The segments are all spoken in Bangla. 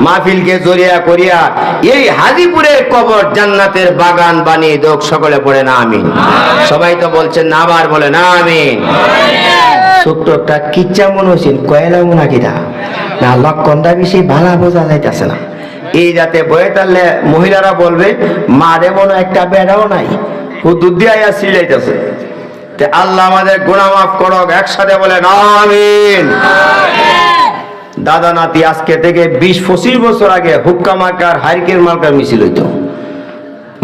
মাহফিলকে জড়িয়া করিয়া এই হাজিপুরের কবর জান্নাতের বাগান বানিয়ে দোক। সকলে পড়ে না আমিন। সবাই তো বলছেন না, আবার বলে না আমিন। ছোট্ট একটা কিচ্ছা মনে হয়েছিল, কয়লা মনে কিনা না লক্ষণটা বেশি ভালো বোঝা যাইতেছে না। এই যাতে বয়ে তাহলে মহিলারা বলবে মারে মনে একটা বেড়াও নাই, ও দুধ দিয়ে আইয়া সিলাইতেছে। আল্লাহ আমাদের গুনাহ মাফ করুক, একসাথে বলেন আমিন। দাদা নাতি আজকে থেকে 20-25 বছর আগে হুক্কা মার্কার হারিকেন মার্কার মিছিল হইতো।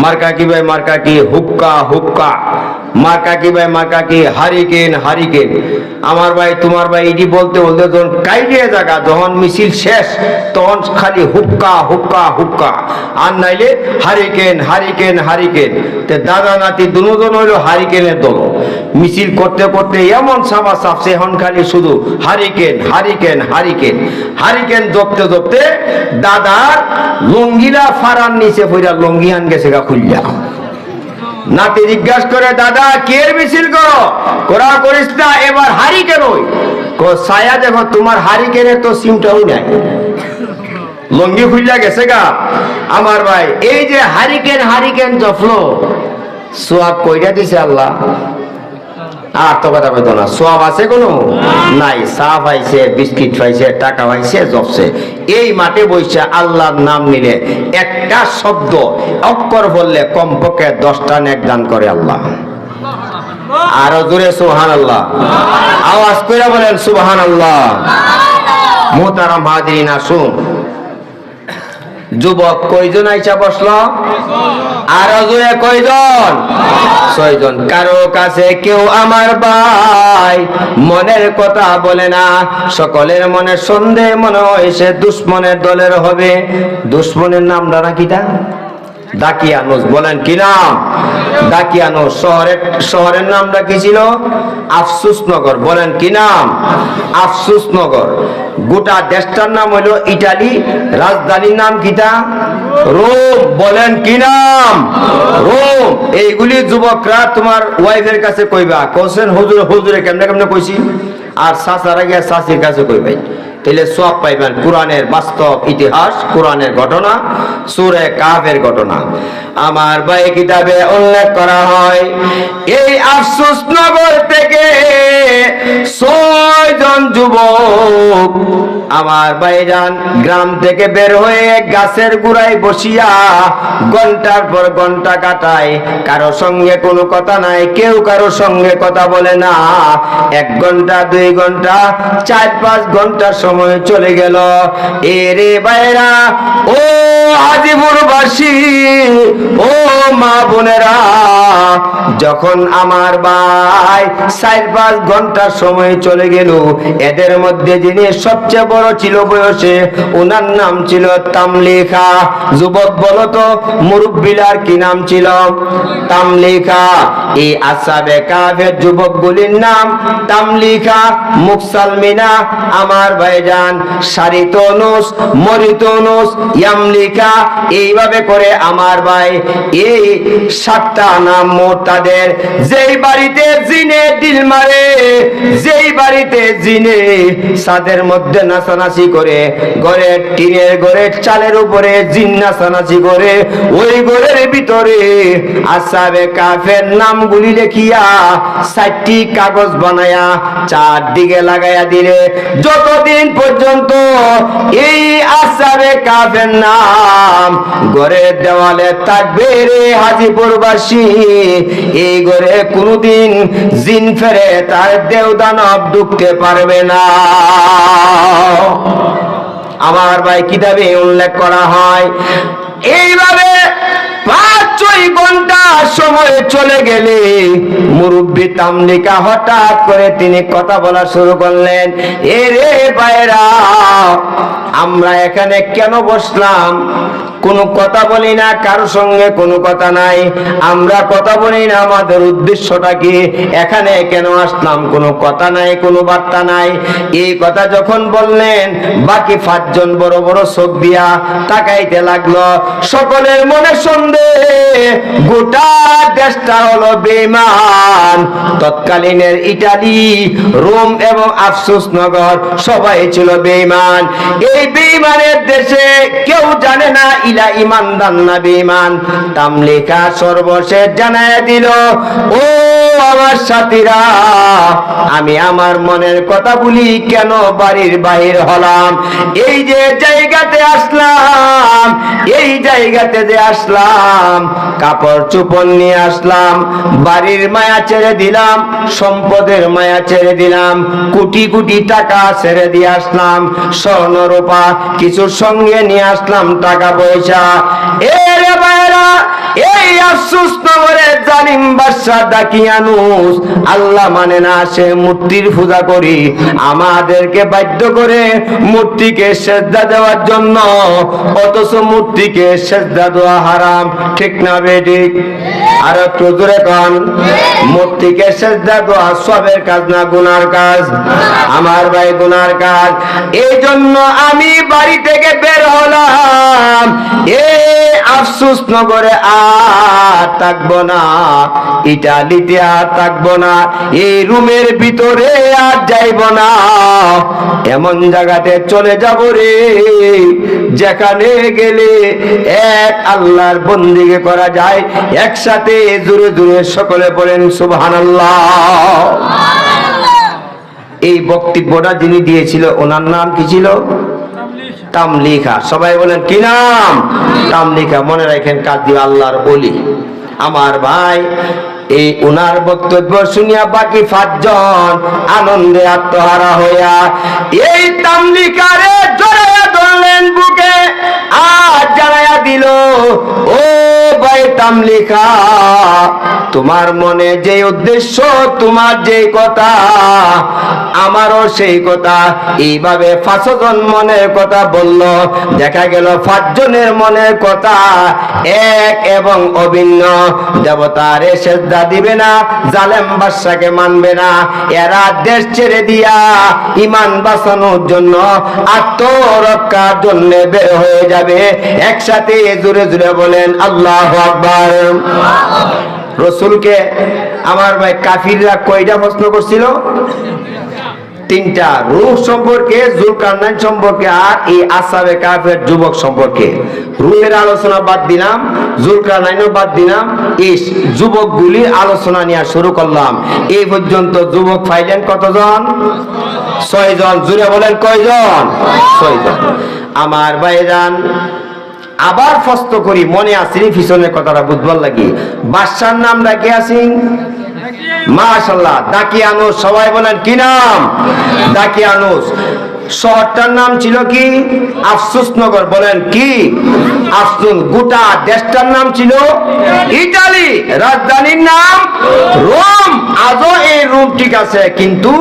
মার্কা কি ভাই, মার্কা কি হুক্কা হুক্কা, মার্কা কি ভাই, মার্কা কি হারিকেন হারিকেন। আমার ভাই তোমার ভাই এটি বলতে বলতে যখন কাইরিয়ে জায়গা, যখন মিছিল শেষ তখন খালি হুক্কা হুক্কা হুক্কা, আর নাইলে হারিকেন হারিকেন হারিকেন। তে দাদা নাতি দুজন হইলো হারিকেনের দল। মিছিল করতে করতে এমন সাবা চাপছে, এখন খালি শুধু হারিকেন হারিকেন হারিকেন হারিকেন জপতে জপতে দাদার লঙ্গিলা ফারার নিচে পইরা লঙ্গি আন গেছে গা খুললা। নাতি জিজ্ঞাসা করে দাদা কে মিছিল করো? করা করিস না, এবার হারিকেন ওই ছায়া দেখো তোমার হারিকেনের তো সিমটাও নাই, লঙ্গি খুললা গেছে গা। আমার ভাই এই যে হারিকেন হারিকেন জফলো, সোয়াব কইরা দিছে আল্লাহ। আর তো কথা কইতো না, সোয়াব আছে কোনো নাই। চা পাইছে, বিস্কিট পাইছে, টাকা পাইছে, জপছে। এই মাঠে বসে আল্লাহর নাম নিলে একটা শব্দ অক্ষর বললে কমপক্ষে 10টা নেক দান করে আল্লাহ। আরো জোরে সুবহানাল্লাহ, আওয়াজ কইরা বলেন সুবহানাল্লাহ। মুহতারাম হাজিরিন, আসুন যুবক কয়জন আইসা বসলো? আরো জোরে কয়জন? 6 জন। কারো কাছে কেউ আমার ভাই মনের কথা বলে না, সকলের মনে সন্দেহ মনে হয় সে দুশ্মনের দলের হবে। দুশ্মনের নাম দাঁড়া কিটা? দাকিয়ানুস। বলেন কি নাম? দাকিয়ানুস। শহরের নামটা কি ছিল? আফসুসনগর। বলেন কি নাম? আফসুসনগর। গোটা দেশটার নাম হলো ইটালি, রাজধানীর নাম কিটা? রোম। বলেন কি নাম? রোম। এইগুলি যুবকরা তোমার ওয়াইফের কাছে কইবা, কোসেন হুজুর হুজুরে কেমনে কেমনে কইছি, আর চাচারা গিয়া চাচির কাছে কইবাই, তাহলে সব পাইবেন। কোরআনের বাস্তব ইতিহাস, কোরআনের ঘটনা, সূরা কাহফের ঘটনা আমার ভাই কিতাবে উল্লেখ করা হয়। এই আফসোস নগর থেকে 6 জন যুবক আমার ভাইজান গ্রাম থেকে বের হয়ে গাছের গোড়ায় বসিয়া ঘন্টার পর ঘন্টা কাটায়। কারো সঙ্গে কোনো কথা নাই, কেউ কারো সঙ্গে কথা বলে না। 1 ঘন্টা 2 ঘন্টা 4-5 ঘন্টা সময় চলে গেল। এরে ভাইরা, ও হাজিপুরবাসী, ও মা বোনেরা, যখন আমার ভাই 4-5 ঘন্টা সময় চলে গেল, এদের মধ্যে যিনি সবচেয়ে বড় ছিল বয়সে, ওনার নাম ছিল তামলিখা। যুবক বলো তো মুরব্বিলার কি নাম ছিল? তামলিখা। এই আসহাবে কাহফের যুবকগুলির নাম তামলিখা, মুকসালমিনা, আমার ভাইজান সারিতনুস, মরিতনুস, ইয়ামলিকা। এইভাবে করে আমার ভাই এই 7টা নাম মোট তাদের। যেই বাড়িতে জিনে দিল মারে, যেই বাড়িতে জিনে ছাদের মধ্যে নাচানাচি করে, ঘরের টিনের ঘরের চালের উপরে জিন নাচানাচি করে, ওই ঘরের ভিতরে আসহাবে কাহফের নামগুলি লিখিয়া 4টি কাগজ বানায়া 4 দিকে লাগাইয়া দিলে, যতদিন পর্যন্ত এই আসহাবে কাহফের নাম ঘরের দেওয়ালে থাকবে রে হাজিপুরবাসী, এই ঘরে কোনদিন জিন ফেরে তার দেও দানব ঢুকতে পারবে না। আমার ভাই কিতাবে উল্লেখ করা হয়। এইভাবে 5-6 ঘন্টা সময় চলে গেলে মুরব্বী তামলিকা হঠাৎ করে তিনি কথা বলা শুরু করলেন। এরে ভাইরা, আমরা এখানে কেন বসলাম? কোনো কথা বলি না, কারোর সঙ্গে কোনো কথা নাই, আমরা কথা বলি না, আমাদের উদ্দেশ্যটা কি, এখানে কেন আসলাম, কোনো কথা নাই, কোনো বার্তা নাই। এই কথা যখন বললেন বাকি পাঁচজন বড় বড় চোখ দিয়া তাকাইতে লাগলো। সকলের মনে সন্দেহ, গোটা দেশটা হলো বেঈমান। তৎকালীনের ইটালি, রোম এবং আফসোস নগর সবাই ছিল বেঈমান। এই বেঈমানের দেশে কেউ জানে না ইলা ইমানদার না বেঈমান। তামলিকা সর্বশেষ জানায় দিল, ও আমার সাথীরা, আমি আমার মনের কথা বলি কেন বাড়ির বাহির হলাম। এই যে জায়গাতে আসলাম, এই জায়গাতে যে আসলাম, কাপড় চোপড় নিয়ে আসলাম, বাড়ির মায়া ছেড়ে দিলাম, সম্পদের মায়া ছেড়ে দিলাম, কোটি কোটি টাকা ছেড়ে দিয়ে আসলাম, স্বর্ণ রূপা কিছুর সঙ্গে নিয়ে আসলাম, টাকা পয়সা। এরে ভাইরা, এই আফসোস নগরের জালিম বাদশা দাকিয়ানুস আল্লাহ মানে না, সে মূর্তির পূজা করি, আমাদেরকে বাধ্য করে মূর্তিকে সেজদা দেওয়ার জন্য, অথচ মূর্তিকে সেজদা দেওয়া হারাম। ঠিক না বেঠিক? আর একটু জোরে কন। মূর্তিকে সেজদা দেওয়া সবের কাজ না গুনার কাজ? আমার ভাই গুনার কাজ। এই জন্য আমি বাড়ি থেকে বের হলাম, আফসোস নগরে আর থাকবো না, ইটালিতে আর থাকবো না, এই রুমের ভিতরে আর যাইব না, এমন জায়গাতে চলে যাব রে যেখানে গেলে এক আল্লাহর বন্দিগি করা যায় একসাথে। জোরে জোরে সকলে বলেন সুবহানাল্লাহ। এই বক্তব্যটা যিনি দিয়েছিল ওনার নাম কি ছিল? তামলিকা। সবাই বলেন কি নাম? তামলিকা। মনে রাখেন, কাজ দিয়ে আল্লাহর ওলি। আমার ভাই, এই উনার বক্তব্য শুনিয়া বাকি পাঁচজন আনন্দে আত্মহারা হইয়া এই তামলিকারে জড়াইয়া ধরলেন বুকে, আর জানাইয়া দিল, ও ভাই তামলিকা, তোমার মনে যে উদ্দেশ্য, তোমার যে কথা, আমারও সেই কথা। এইভাবে পাঁচজন মনের কথা বলল। দেখা গেল পাঁচজনের মনের কথা এক এবং অভিন্ন। দেবতারে সেজদা দিবে না, জালেম বাদশাকে মানবে না, এরা দেশ ছেড়ে দিয়া ঈমান বাঁচানোর জন্য, আত্মরক্ষার জন্য বের হয়ে যাবে। একসাথে জোরে জোরে বলেন আল্লাহু আকবার। রসুলকে আমার ভাই কাফিররা কয়টা প্রশ্ন করছিল? তিনটা। রূহ সম্পর্কে, জুলকারনাইন সম্পর্কে, আর এই আসহাবে কাহফের যুবক সম্পর্কে। রূহের আলোচনা বাদ দিলাম, জুলকারনাইনও বাদ দিলাম, এই যুবকগুলির আলোচনা নিয়ে শুরু করলাম। এই পর্যন্ত যুবক পাইলেন কতজন? 6 জন। জুড়ে বলেন কয়জন? 6 জন। আমার ভাইজান, আবার প্রশ্ন করি, মনে আসেনি পিছনের কথাটা বুঝবার লাগি। বাদশার নাম রাখি আসিন মাশাআল্লাহ, দাকিয়ানুস। সবাই বলেন কি নাম? দাকিয়ানুস। শহরটার নাম ছিল কি? আফসোস নগর। বলেন কি? আফসোস। গোটা দেশটার নাম ছিল ইটালি, রাজধানীর নাম রোম। আজও এই রোম ঠিক আছে, কিন্তু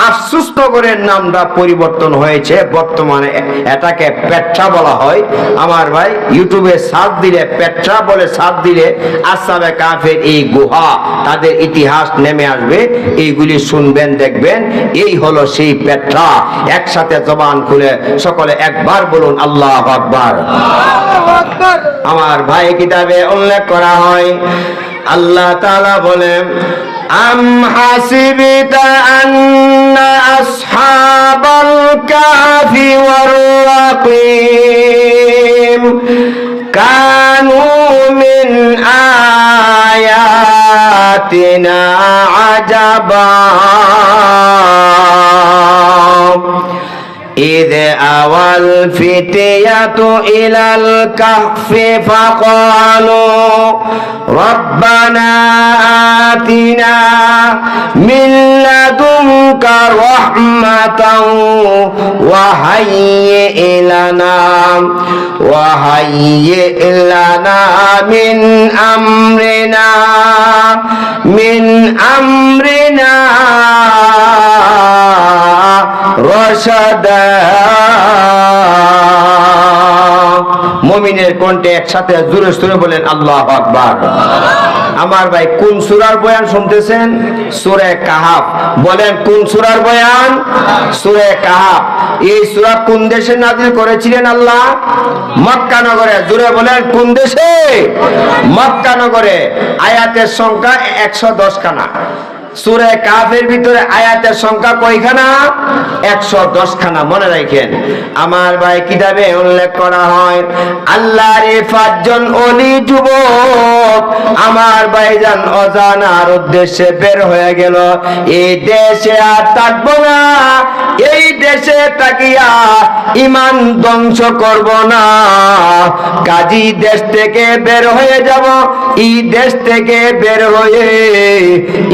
আফসোস নগরের নামটা পরিবর্তন হয়েছে। বর্তমানে এটাকে পেট্রা বলা হয়। আমার ভাই ইউটিউবে সার্চ দিলে, পেট্রা বলে সার্চ দিলে আসহাবে কাহফের এই গুহা, তাদের ইতিহাস নেমে আসবে। এইগুলি শুনবেন, দেখবেন, এই হলো সেই পেট্রা। একসাথে জবান খুলে সকলে একবার বলুন আল্লাহু আকবার। আমার ভাই কিতাবে উল্লেখ করা হয়, আল্লাহ তাআলা বলেন, আম হাসিবিতা আন্না আসহাবাল কাহফি ওয়ার রাকিম কানু মিন আয়াতিনা আজাবা إذ أوى الفتية إلى الكهف فقالوا ربنا آتنا من لدنك رحمة وهيئ لنا من أمرنا رشدا মুমিনের কণ্ঠে একসাথে জোরে সোরে বলেন আল্লাহু আকবার। আমার ভাই কোন সূরার বয়ান শুনতেছেন? সূরা কাহাফ। বলেন কোন সূরার বয়ান? সূরা কাহাফ। এই সূরা কোন দেশে নাযিল করেছিলেন আল্লাহ? মক্কা নগরে। জোরে বলেন কোন দেশে? মক্কা নগরে। আয়াতের সংখ্যা 110 খানা। সূরা কাহাফের ভিতরে আয়াতের সংখ্যা কয়খানা? 110 খানা। মনে রাখেন আমার ভাই, কিতাবে উল্লেখ করা হয় আল্লাহর 5 জন ওলি যুবক আমার ভাইজান অজানার উদ্দেশ্যে বের হয়ে গেল। এই দেশে আর থাকবো না, এই দেশে তাকিয়া ঈমান ধ্বংস করব না, কাজী দেশ থেকে বের হয়ে যাব। এই দেশ থেকে বের হয়ে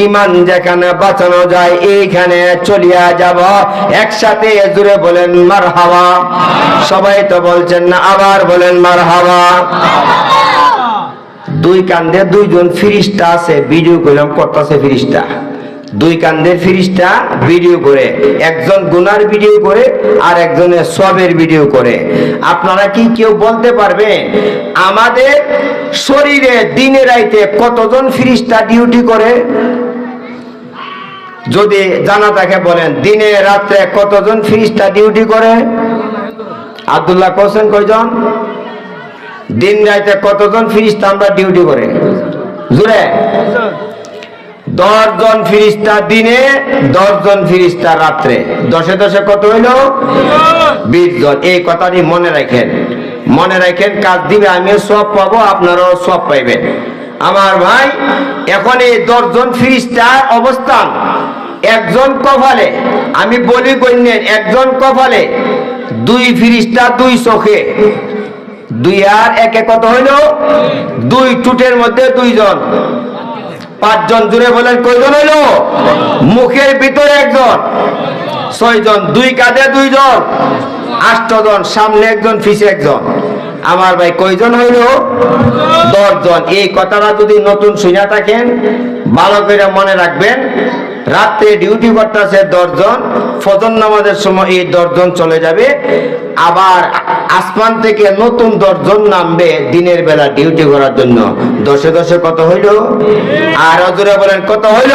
ঈমান যেখানে বাঁচানো যায় এইখানে চলিয়া যাব। একসাথে জুড়ে বলেন মারহাবা। সবাই তো বলছেন না, আবার বলেন মারহাবা। দুই কান্দে দুইজন ফেরেশতা আছে, ভিডিও করলাম করতেছে ফেরেশতা। দুই কান্দের ফেরেশতা ভিডিও করে, একজন গুনার ভিডিও করে আর একজনের সওয়াবের ভিডিও করে। আপনারা কি কেউ বলতে পারবেন আমাদের শরীরে দিনে রাইতে কতজন ফেরেশতা ডিউটি করে? যদি জানা থাকে বলেন, দিনে রাত্রে কতজন ফেরেশতা ডিউটি করে? আব্দুল্লাহ কোসেন কয়জন? দিন রাতে কতজন ফেরেশতা আমরা ডিউটি করে? জোরে 10 জন ফেরেশতা দিনে, 10 জন ফেরেশতা রাত্রে। 10 এ 10 কত হইল? 20 জন। এই কথাটি মনে রাখেন, মনে রাখেন। কাজ দিবে, আমিও সওয়াব পাবো, আপনারাও সওয়াব পাইবেন। আমার ভাই, এখন এই 10 জন ফেরেশতার অবস্থান একজন কপালে, আমি বলি কইলেন একজন কপালে, 2 ফেরেশতা 2 চোখে, 2 আর 1 কত হইল? 2 টুটের মধ্যে 2 জন, 5 জন। জুড়ে বলেন কয়জন হইল? মুখের ভিতরে 1 জন, 6 জন। 2 কাঁধে 2 জন, 8 জন। সামনে 1 জন, পিছে 1 জন। আমার ভাই কয়জন হইল? 10 জন। এই কথাটা যদি নতুন শুনে থাকেন ভালো করে মনে রাখবেন। রাতে ডিউটি করতেছে 10 জন, ফজর নামাজের সময় এই 10 জন চলে যাবে। আবার আসমান থেকে নতুন 10 জন নামবে দিনের বেলা ডিউটি করার জন্য। 10 এ 10 কত হইল? আর জোরে বলেন কত হইল?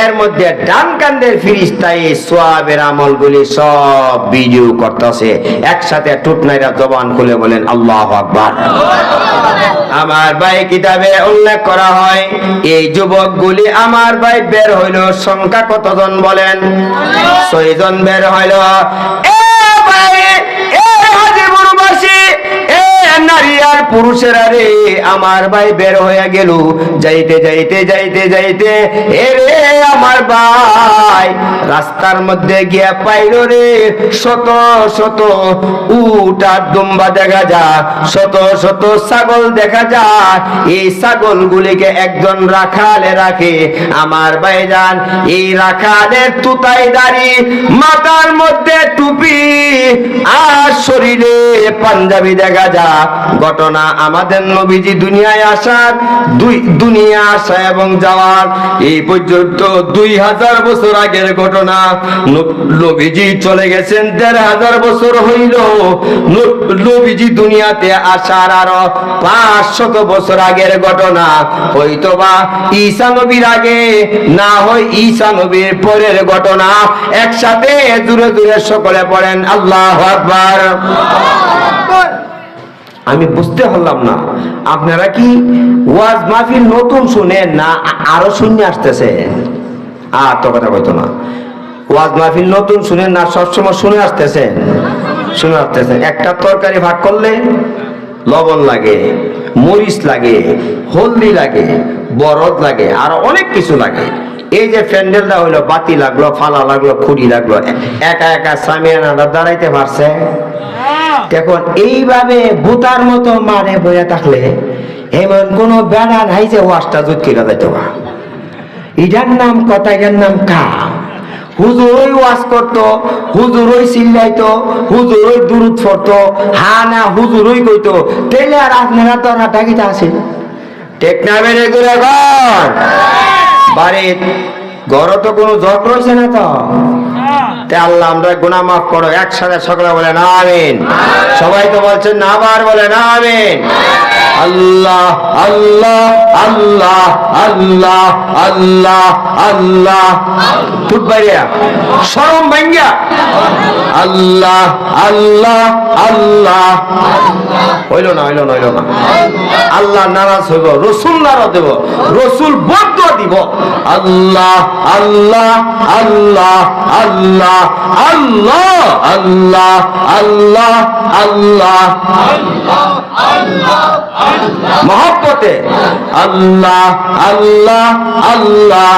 এর মধ্যে ডান কান্দের ফেরেশতা এই সওয়াবের আমলগুলি সব ভিডিও করতেছে। একসাথে টুটনাইরা জবান খুলে বলেন আল্লাহু আকবার। আমার ভাই, কিতাবে উল্লেখ করা হয় এই যুবকগুলি আমার ভাই বের হইল। সংখ্যা কতজন বলেন? 6 জন বের হইল। নারী আর পুরুষেরা রে আমার ভাই বের হয়ে গেল। যাইতে যাইতে যাইতে যাইতে এরে আমার ভাই রাস্তার মধ্যে গিয়া পাইল রে শত শত উট আর দুম্বা দেখা যায়, শত শত ছাগল দেখা যায়। এই ছাগল গুলিকে একজন রাখালে রাখে। আমার ভাইজান, এই রাখালের তুতাই দাড়ি, মাথার মধ্যে টুপি আর শরীরে পাঞ্জাবি দেখা যায়। ঘটনা আমাদের নবীজি দুনিয়ায় আসার, দুনিয়া আসা এবং যাওয়ার এই পর্যন্ত 2000 বছর আগের ঘটনা। নবীজি চলে গেছেন 1500 বছর হইল। নবীজি দুনিয়াতে আসার আরো 500 বছর আগের ঘটনা। হয়তোবা ঈসা নবীর আগে, না হয় ঈসা নবীর পরের ঘটনা। একসাথে জোরে জোরে সকলে পড়েন আল্লাহু আকবার। আমি বুঝতে পারলাম না, আপনারা কি ওয়াজ মাহফিল নতুন শুনেন না আরো শূন্য আসতেছে? আর তো কথা কইতো না। ওয়াজ মাহফিল নতুন শুনেন না সবসময় শুনে আসতেছেন? শুনে আসতেছেন। একটা তরকারি ভাগ করলে লবণ লাগে, মরিচ লাগে, হলদি লাগে, বরদ লাগে, আর অনেক কিছু লাগে। এই যে প্যান্ডেলটা হইলো, বাতি লাগলো, ফালা লাগলো, খুঁড়ি লাগলো, একা একা সামিয়ানাটা দাঁড়াইতে পারছে? এখন এইভাবে ভূতার মতো মারে বইয়া থাকলে এমন কোন বেড়া নাই যে ওয়াজটা জুটকিরা যাইতো। এটার নাম কথা, এটার নাম কাম। হুজুরই ওয়াজ করতো, হুজুরই চিল্লাইতো, হুজুরই দুরুদ পড়তো, হা না হুজুরই কইতো। তাইলে আর আপনারা তো ডাকিতে আছে ঠিক না? বেড়ে ঘুরে ঘর বাড়ির ঘর তো কোনো জট রয়েছে না তো? তে আল্লাহ আমরা গুনাহ মাফ করো। একসাথে সকলে বলেন আমিন। সবাই তো বলছেন না, আবার বলেন আমিন। আল্লাহ আল্লাহ আল্লাহ আল্লাহ আল্লাহ আল্লাহ ফুটবাইয়া শরম ভাঙ্গিয়া আল্লাহ আল্লাহ আল্লাহ। হইল না হইল না হইল না। আল্লাহ নারাজ হইব, রসুল নারাজ দেব, রসুল বদ্ধ দিব। আল্লাহ আল্লাহ আল্লাহ আল্লাহ আল্লাহ আল্লাহ আল্লাহ আল্লাহ মহব্বতে আল্লাহ আল্লাহ আল্লাহ।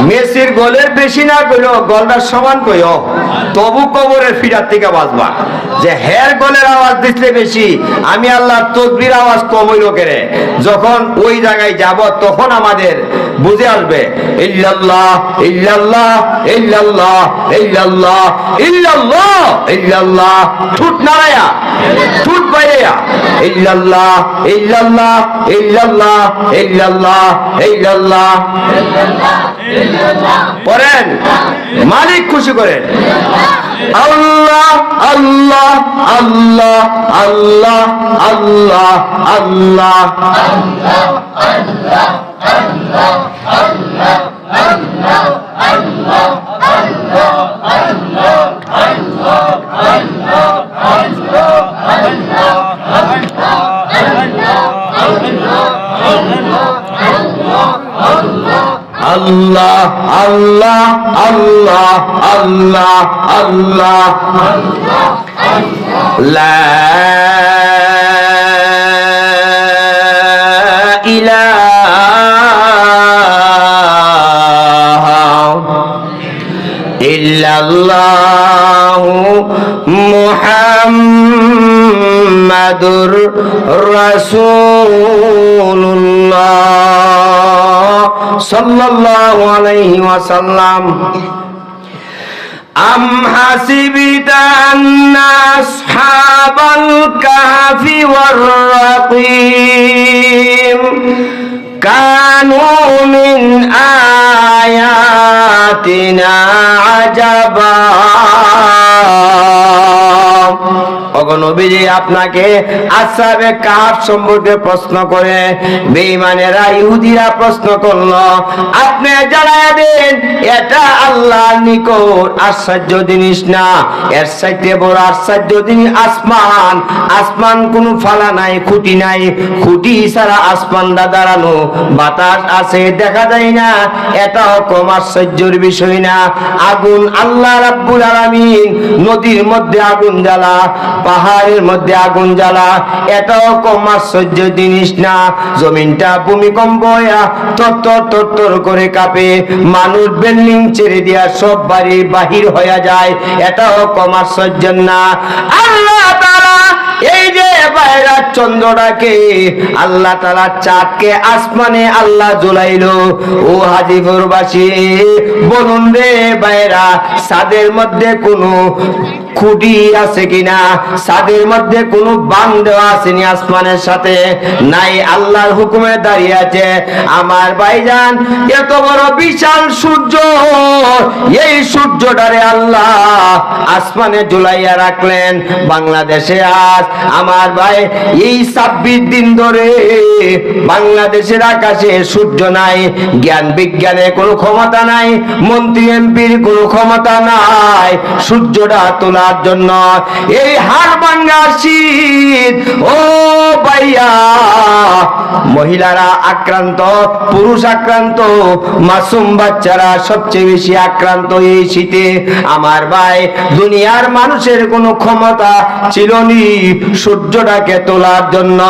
মেসির গোলের বেশি না কইল, গোলটার সমান কইও, তবু কবরের ফিরার থেকে বাঁচবা। যে হের গোলের আওয়াজ দিচ্ছে বেশি, আমি আল্লাহর তকবীর আওয়াজ কম হইল কেরে। যখন ওই জায়গায় যাব তখন আমাদের বুঝে আসবে ইল্লাল্লাহ ইল্লাল্লাহ ইল্লাল্লাহ ইল্লাল্লাহ ইল্লাল্লাহ ইল্লাল্লাহ। ঠুট নাড়ায়া ঠুট বাইরেয়া ইল্লাল্লাহ ইল্লাল্লাহ ইল্লাল্লাহ ইল্লাল্লাহ ইল্লাল্লাহ পড়েন, মালিক খুশি করেন। আল্লাহ আল্লাহ আল্লাহ আল্লাহ আল্লাহ আল্লাহ আল্লাহ আল্লাহ আল্লাহ আল্লাহ আল্লাহ লা ইলাহা ইল্লাল্লাহু মুহাম্মাদুর রাসূলুল্লাহ সাল্লাল্লাহু আলাইহি ওয়াসাল্লাম। আম হাসিবিতা আন্না আসহাবাল কাহফি ওয়ার রাকিম কানু মিন আয়াতিনা আজাবা। নবীজি আপনাকে আসহাবে কাহফ সম্পর্কে প্রশ্ন করে বেঈমানেরা ইহুদিরা প্রশ্ন করলো, আপনি জানায় দেন এটা আল্লাহর নিকট আশ্চর্য জিনিস না, এর চাইতে বড় আশ্চর্য জিনিস আসমান। আসমান কোনো ফালা নাই, খুঁটি নাই, খুঁটি ছাড়া আসমানটা দাঁড়ানো, বাতাস আছে দেখা যায় না, এটাও কম আশ্চর্যের বিষয় না। আগুন আল্লাহ রাব্বুল আলামিন নদীর মধ্যে আগুন জ্বালা, পাহাড়ের মধ্যে আগুন জ্বালা, এটাও কম আশ্চর্য জিনিস না। জমিনটা ভূমিকম্প হইয়া তরতর তরতর করে কাঁপে, মানুষ বিল্ডিং ছেড়ে দিয়া সব বাড়ি বাহির হয়ে যায়, এটাও কম আশ্চর্য না। আল্লাহ তাআলা এই যে বাইরা চন্দ্রটাকে আল্লাহ তাআলা চাঁদকে আসমানে আল্লাহ জ্বলাইলো। ও হাজীপুরবাসী বলুন রে বাইরা, চাঁদের মধ্যে কোনো খুঁটি আছে কিনা, ছাদের মধ্যে কোনো বাঁধ দেওয়া আছে নি আসমানের সাথে? নাই, আল্লাহর হুকুমে দাঁড়িয়ে আছে। আমার ভাইজান এত বড় বিশাল সূর্য, এই সূর্যটারে আল্লাহ আসমানে ঝুলাইয়া রাখলেন। বাংলাদেশে আজ আমার ভাই এই 26 দিন ধরে বাংলাদেশের আকাশে সূর্য নাই। জ্ঞান বিজ্ঞানের কোনো ক্ষমতা নাই, মন্ত্রী এমপির কোনো ক্ষমতা নাই সূর্যটা তোলার জন্য। এই হাড় ভাঙা শীত, ও ভাইয়া, মহিলারা আক্রান্ত, পুরুষ আক্রান্ত, মাসুম বাচ্চারা সবচেয়ে বেশি আক্রান্ত এই শীতে। আমার ভাই দুনিয়ার মানুষের কোনো ক্ষমতা ছিল নি সূর্যটাকে তোলার জন্য।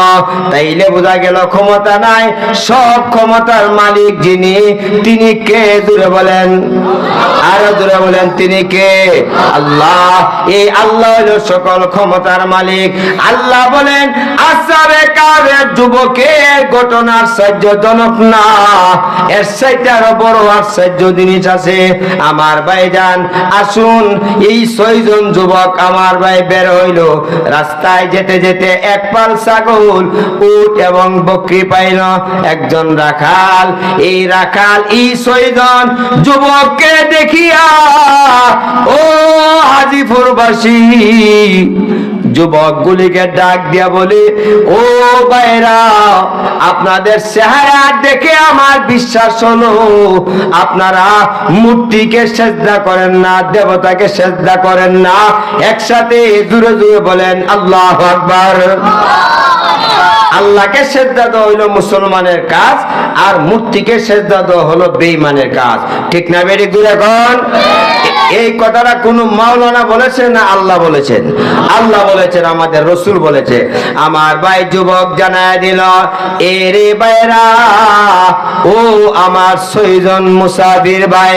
তাইলে বোঝা গেল ক্ষমতা নাই। সব ক্ষমতার মালিক যিনি, তিনি কে? জোরে বলেন, আরো জোরে বলেন, তিনি কে? আল্লাহ। এই আল্লাহ হলো সকল ক্ষমতার মালিক। আল্লাহ বলেন আসহাবে কাহফের যুবকের ঘটনার আশ্চর্যজনক না, এর চাইতে আরো বড় আশ্চর্য জিনিস আছে। আমার ভাইজান আসুন, এই 6 জন যুবক আমার ভাই বের হইল। রাস্তায় যেতে যেতে এক পাল ছাগল, উট এবং বকরি পাইল। একজন রাখাল, এই রাখাল এই 6 জন যুবককে দেখিয়া ও হাজীপুরবাসী যুবকগুলিকে ডাক দিয়া বলে, ও ভাইরা, আপনাদের চেহারা দেখে আমার বিশ্বাস হলো আপনারা মূর্তিকে সেজদা করেন না, দেবতাকে সেজদা করেন না। একসাথে জোরে জোরে বলেন আল্লাহু আকবার। আল্লাহকে সেজদা দেওয়া হইল মুসলমানের কাজ, আর মূর্তিকে সেজদা দেওয়া হলো বেঈমানের কাজ। ঠিক না বেরি দূরে কোন? এই কথাটা কোন মাওলানা বলেছেন না আল্লাহ বলেছেন? আল্লাহ বলেছেন, আমাদের রসুল বলেছে। আমার ভাই যুবক জানায় দিল, এরে ভাইরা, ও আমার 6 জন মুসাফির ভাই,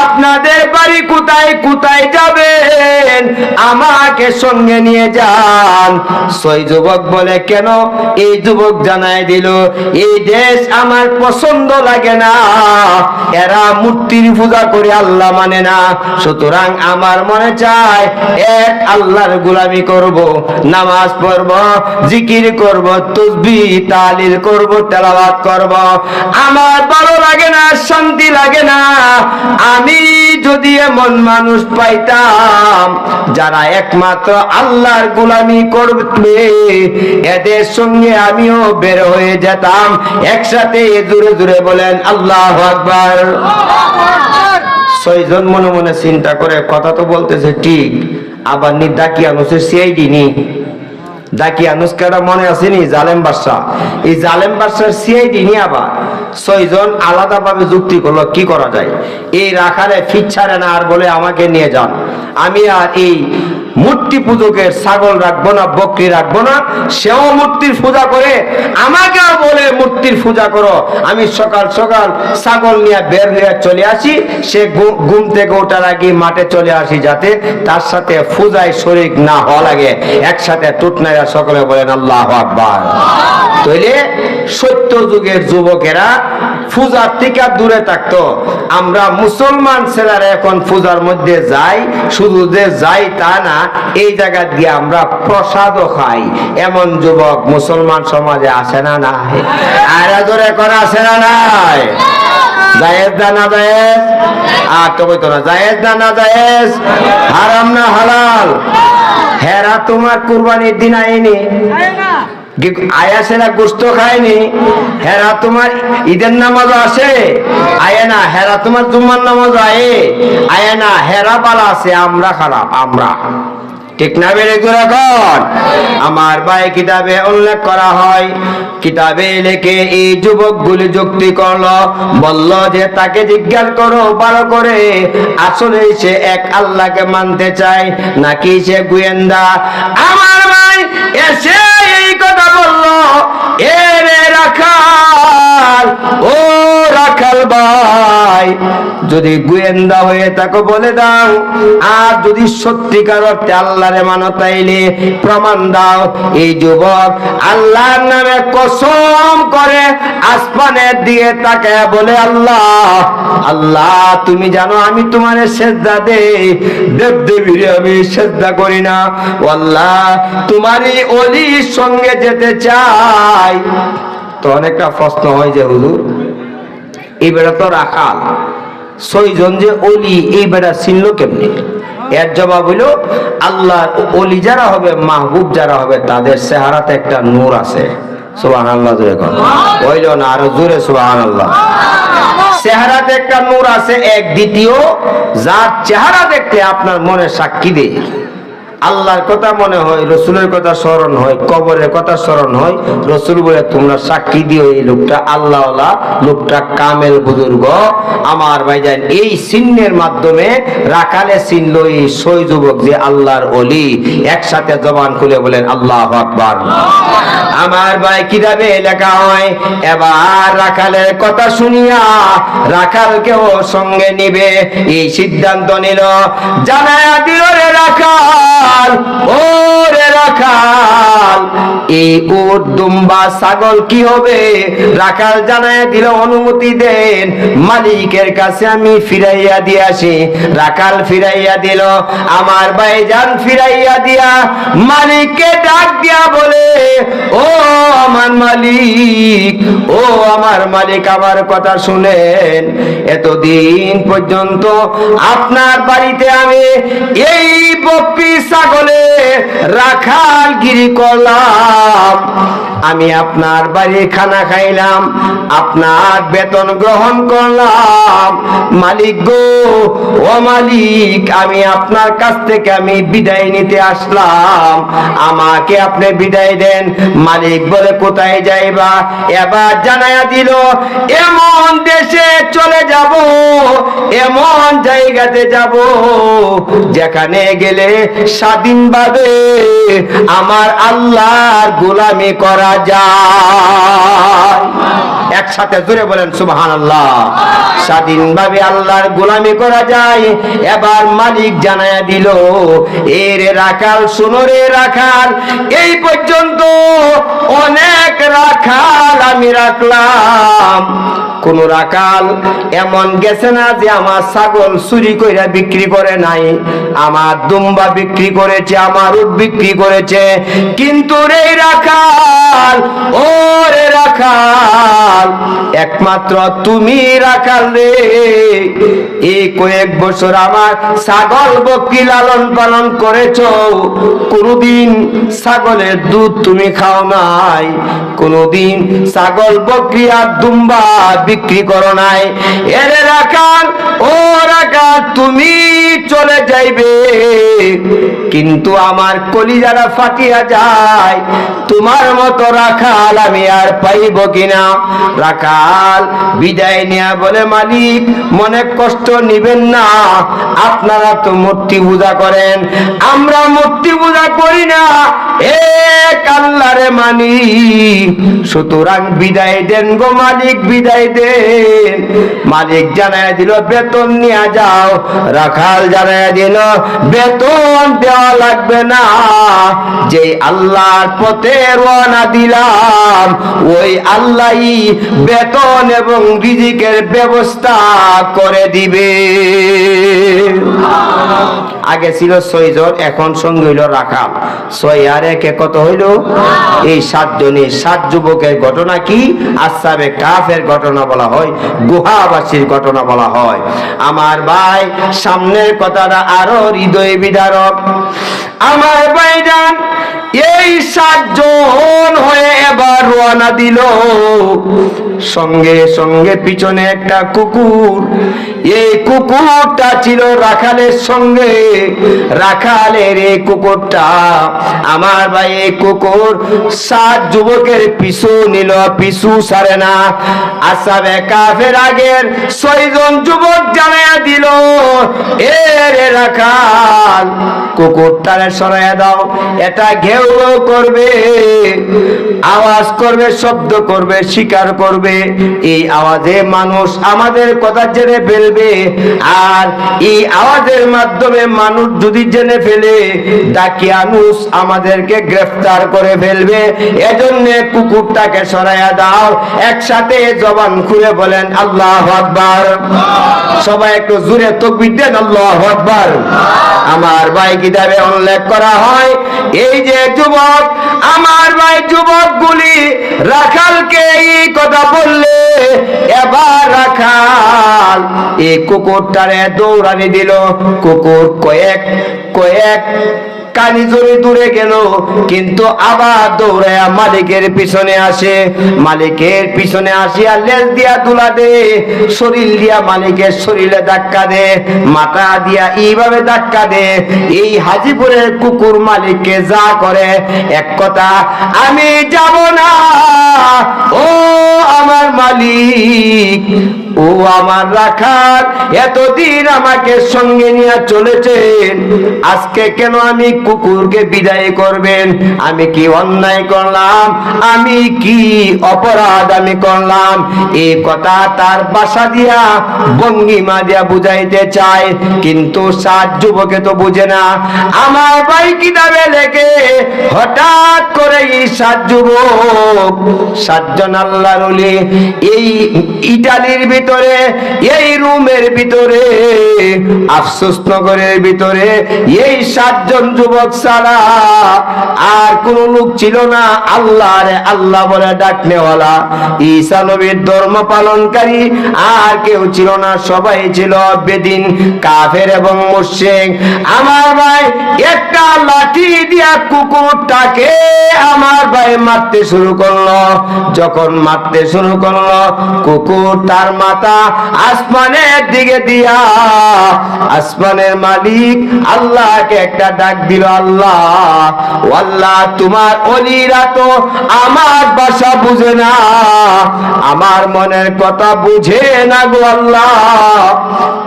আপনাদের বাড়ি কোথায় কোথায় যাবেন, আমাকে সঙ্গে নিয়ে যান। 6 যুবক বলে, কেন? এই যুবক জানায় দিল, এই দেশ আমার পছন্দ লাগে না, এরা মূর্তির পূজা করে আল্লাহ মানে না, সুতরাং আমার মনে চায় এক আল্লাহর গোলামি করব, নামাজ পড়ব, জিকির করব, তাসবিহ তাহলিল করব, তেলাওয়াত করব। আমার ভালো লাগে না, শান্তি লাগে না। আমি যদি এমন মানুষ পাইতাম যারা একমাত্র আল্লাহর গোলামি করবে, এদের সঙ্গে আমিও বের হয়ে যেতাম। একসাথে জোরে জোরে বলেন আল্লাহু আকবার। 6 জন মনে মনে চিন্তা করে, কথা তো বলতেছে ঠিক, আবার নি দাকিয়ানুসের সিআইডি নি, দাকিয়ানুস কাটা মনে আসেনি? জালেম বাদশা, এই জালেম বাদশার সিআইডি নি। আবার 6 জন আলাদাভাবে যুক্তি করলো, কি করা যায়? এই রাখালে ফিট ছাড়ে না, আর বলে আমাকে নিয়ে যান, আমি আর এই মূর্তি পূজকের ছাগল রাখবো না, বকরি রাখবো না, সেও মূর্তির পূজা করে, আমাকেও বলে মূর্তির পূজা করো। আমি সকাল সকাল ছাগল নিয়ে বের হয়ে চলে আসি, সে ঘুম থেকে ওঠার আগে মাঠে চলে আসি, যাতে তার সাথে পূজায় শরীক না হওয়া লাগে। একসাথে টুটনাইরা সকলে বলেন আল্লাহু আকবার। তাইলে সত্য যুগের যুবকেরা পূজার থেকে দূরে থাকতো। আমরা মুসলমান ছেলেরা এখন পূজার মধ্যে যাই, শুধু যে যাই তা না, এই জায়গা দিয়ে আমরা প্রসাদও খাই। এমন যুবক মুসলমান সমাজে আসে না নাই? আর জোরে করে আসে না নাই? জায়েজ না না জায়েজ? আর তো কইতো না, জায়েজ না না জায়েজ? হারাম না হালাল? হেরা তোমার কুরবানির দিন আইনি, আয়াসেরা গোস্ত খায়নি, হেরা তোমার ঈদের নামাজ আসে আয় না, হেরা তোমার জুম্মার নামাজ আয় না, হেরা পালা আছে, আমরা খারাপ, আমরা। ঠিক না বেড়ে এখন? আমার ভাই কিতাবে উল্লেখ করা হয়, কিতাবে লেখে এই যুবকগুলি যুক্তি করলো, বলল যে তাকে জিজ্ঞাসা করো ভালো করে, আসলে সে এক আল্লাহকে মানতে চায় নাকি সে গোয়েন্দা। আমার ভাই এসে এই কথা বললো, এরে রাখাল, ও রাখাল ভাই, যদি গোয়েন্দা হয়ে তাকে বলে দাও, আর যদি সত্যিকার অর্থে আল্লাহরে মানো তাইলে প্রমাণ দাও। এই যুবক আল্লাহর নামে কসম করে আসমানের দিকে তাকায় বলে, আল্লাহ, আল্লাহ তুমি জানো আমি তোমার সেজদা দেই, দেবদেবীরে আমি সেজদা করি না, আল্লাহ তোমারই ওলির সঙ্গে যেতে চাই। তো অনেকটা প্রশ্ন হয় যে হুজুর, এই বেড়া তো রাখাল, 6 জন যে ওলি, এই বেড়া চিনল কেমনি? এর জবাব হইল, আল্লাহর ওলি যারা হবে, মাহবুব যারা হবে, তাদের চেহারাতে একটা নূর আছে। সুবহানাল্লাহ জোরে কোন? হইল না, আরো জোরে সুবহানাল্লাহ। চেহারাতে একটা নূর আছে। এক, দ্বিতীয়, যার চেহারা দেখতে আপনার মনে সাক্ষী দেয়, আল্লাহর কথা মনে হয়, রসুলের কথা স্মরণ হয়, কবরের কথা স্মরণ হয়, রসুল বলে তোমরা সাক্ষী দিও এই লোকটা আল্লাহওয়ালা, লোকটা কামেল বুজুর্গ। আমার ভাইজান, এই চিহ্নের মাধ্যমে রাখালে চিনল এই 6 যুবক যে আল্লাহর ওলি। একসাথে জবান খুলে বলেন আল্লাহু আকবার। আমার ভাই কিতাবে লেখা হয়, এবার রাখালের কথা শুনিয়া রাখালকেও সঙ্গে নিবে এই সিদ্ধান্ত নিল। জানায়া দিল রে রাখাল, ও রে রাখাল, রাখাল, এই উট দুম্বা ছাগল কি হবে? রাখাল জানায় দিল, অনুমতি দেন মালিকের কাছে আমি ফিরাইয়া দিয়ে আসি। রাখাল ফিরাইয়া দিল। আমার ভাইজান ফিরাইয়া দিয়া মালিককে ডাক দিয়া বলে, ও আমার মালিক, ও আমার মালিক, আমার কথা শুনেন। এতদিন পর্যন্ত আপনার বাড়িতে আমি এই বকরি ছাগলে রাখালগিরি করলাম, আমি আপনার বাড়ি খানা খাইলাম, আপনার বেতন গ্রহণ করলাম। মালিক গো, ও মালিক, আমি আপনার কাছ থেকে আমি বিদায় নিতে আসলাম, আমাকে আপনি বিদায় দেন। মালিক বলে, কোথায় যাইবা? এবার জানায়া দিল, এমন দেশে চলে যাব, এমন জায়গাতে যাব যেখানে গেলে স্বাধীনভাবে আমার আল্লাহর গোলামি করা যায়। একসাথে জোরে বলেন সুবহানাল্লাহ। স্বাধীনভাবে আল্লাহর গোলামি করা যায়। এবার মালিক জানায়া দিল, এর রাখাল, শুনো রে রাখাল, এই পর্যন্ত অনেক রাখাল আমি রাখলাম, কোন রাখাল এমন গেছে না যে আমার ছাগল চুরি কইরা বিক্রি করে নাই, আমার দুম্বা বিক্রি করেছে, আমার উট বিক্রি করেছে। কিন্তু রে রাখাল, ও রে রাখাল, একমাত্র তুমি রাখাল রে। এই কয়েক বছর আমার ছাগল বকরি লালন পালন করেছো, কোনদিন ছাগলের দুধ তুমি খাও নাই, কোনদিন ছাগল বকরি আর দুম্বা বিক্রি করো নাই। এরে রাখাল, ও রাখাল, তুমি চলে যাইবে, কিন্তু আমার কলিজাটা ফাটিয়া যায়, তোমার মতো রাখাল আমি আর পাইব কিনা। রাখাল বিদায় নিয়া বলে, মালিক মনে কষ্ট নিবেন না, আপনারা তো মূর্তি পূজা করেন, আমরা মূর্তি পূজা করি না, এক আল্লাহরে মানি, সুতরাং বিদায় দেন গো মালিক, বিদায় দেন। মালিক জানায় দিল, বেতন নিয়ে যাও। রাখাল জানায় দিল, বেতন দেওয়া লাগবে না, যে আল্লাহর পথে রওনা দিলাম ওই আল্লাহই বেতন এবং রিজিকের ব্যবস্থা করে দিবে। আগে ছিল 6 জন, এখন সঙ্গে হইল রাখাল। 6 আর 1 কত হইল? এই 7 জনের 7 যুবকের ঘটনা কি আসহাবে কাফের ঘটনা বলা হয়, গুহাবাসীর ঘটনা বলা হয়। আমার ভাই, সামনের কথাটা আরো হৃদয় বিদারক। আমার ভাইজান এই 7 জন হয়ে এবার রওনা দিল। সঙ্গে সঙ্গে পিছনে একটা কুকুর, এই কুকুরটা ছিল রাখালের সঙ্গে। রাখালের এই কুকুরটা, আমার ভাই, এই কুকুর 7 যুবকের পিছু নিল, পিছু ছাড়ে না। আসহাবে কাফের আগের 6 জন যুবক জানায়া দিল, এ রে রাখাল, কুকুরটারে সরাইয়া দাও, এটা ঘেউ ঘেউ করবে, আওয়াজ করবে, শব্দ করবে, শিকার করবে, এই আওয়াজে মানুষ আমাদের কথা জেনে ফেলবে, আর এই আওয়াজের মাধ্যমে মানুষ যদি জেনে ফেলে, ডাকিয়ানুস আমাদেরকে গ্রেফতার করে ফেলবে, এজন্য কুকুরটাকে সরাইয়া দাও। একসাথে জবান খুলে বলেন আল্লাহু আকবার। সবাই একটু জোরে তাকবীর দেন, আল্লাহু আকবার। আমার ভাই, কিতাবে উল্লেখ করা হয়, এই যে যুবক, আমার ভাই, যুবকগুলি রাখালকে এই কথা বললে, এবার রাখাল এই কুকুরটারে দৌড়ানি দিল। কুকুর কয়েক কানি জমি দূরে গেল, কিন্তু আবার দৌড়ায়া মালিকের পিছনে আসে। মালিকের পিছনে আসিয়া লেজ দিয়া দুলা দে, শরীর দিয়া মালিকের শরীরে ধাক্কা দে, মাথা দিয়া এইভাবে ধাক্কা দে। এই হাজিপুরের কুকুর মালিককে যা করে, এক কথা, আমি যাব না, ও আমার মালিক, ও আমার রাখাল, এতদিন আমাকে সঙ্গে নিয়ে চলেছেন, আজকে কেন আমি কুকুরকে বিদায় করবেন? আমি কি অন্যায় করলাম? আমি কি অপরাধ আমি করলাম? এই কথা তার বাসা দিয়া ভঙ্গিমা দিয়া বুঝাইতে চায়, কিন্তু 7 যুবকে তো বুঝে না। আমার ভাই কিতাবে লেখে, হঠাৎ করে এই 7 যুবক, 7 জন আল্লাহর ওলি, এই ইটালির ভিতরে, এই রুমের ভিতরে, আফসোস নগরের ভিতরে এই 7 জন যুবক ছাড়া আর কোন লোক ছিল না আল্লাহরে আল্লাহ বলে ডাকনেওয়ালা, ঈসা নবীর ধর্ম পালনকারী আর কেউ ছিল না, সবাই ছিল বেদিন, কাফের এবং মুশরিক। আমার ভাই একটা লাঠি দিয়া কুকুরটাকে আমার ভাই মারতে শুরু করলো। যখন মারতে শুরু করলো, কুকুর তার মাথা আসমানের দিকে দিয়া আসমানের মালিক আল্লাহকে একটা ডাক দিল, আল্লাহ, আল্লাহ, তোমার ওলিরা তো আমার ভাষা বুঝে না, আমার মনের কথা বুঝে না গো আল্লাহ,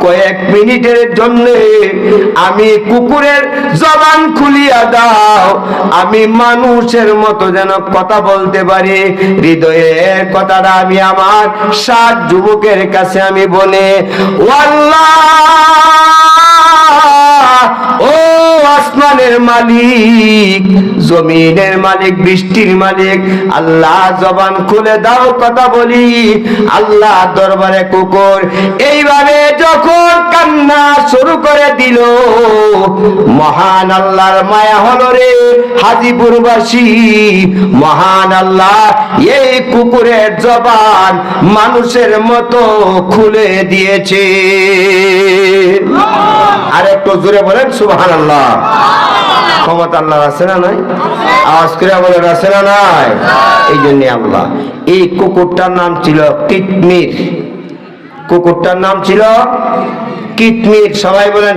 কয়েক মিনিটের জন্য আমি কুকুরের জবান খুলিয়া দাও, আমি মানুষের মতো যেন কথা বলতে পারি, হৃদয়ের কথাটা আমি আমার 7 যুবকের কাছে আমি বলে, ও আল্লাহ, ও আসমানের মালিক, জমিনের মালিক, বৃষ্টির মালিক, আল্লাহ, জবান খুলে দাও, কথা বলি। আল্লাহ দরবারে কুকুর এইভাবে যখন কান্না শুরু করে দিল, মহান আল্লাহর মায়া হলো রে হাজিপুরবাসী, মহান আল্লাহ এই কুকুরের জবান মানুষের মতো খুলে দিয়েছে। আর একটু জোরে বলেন সুবহানাল্লাহ। ক্ষমতা আল্লাহর আছে না নাই? আওয়াজ করে বলেন আছে না নাই? এই জন্য আল্লাহ এই কুকুরটার নাম ছিল কিতমির, কুকুরটার নাম ছিল কিতমির। সবাই বলেন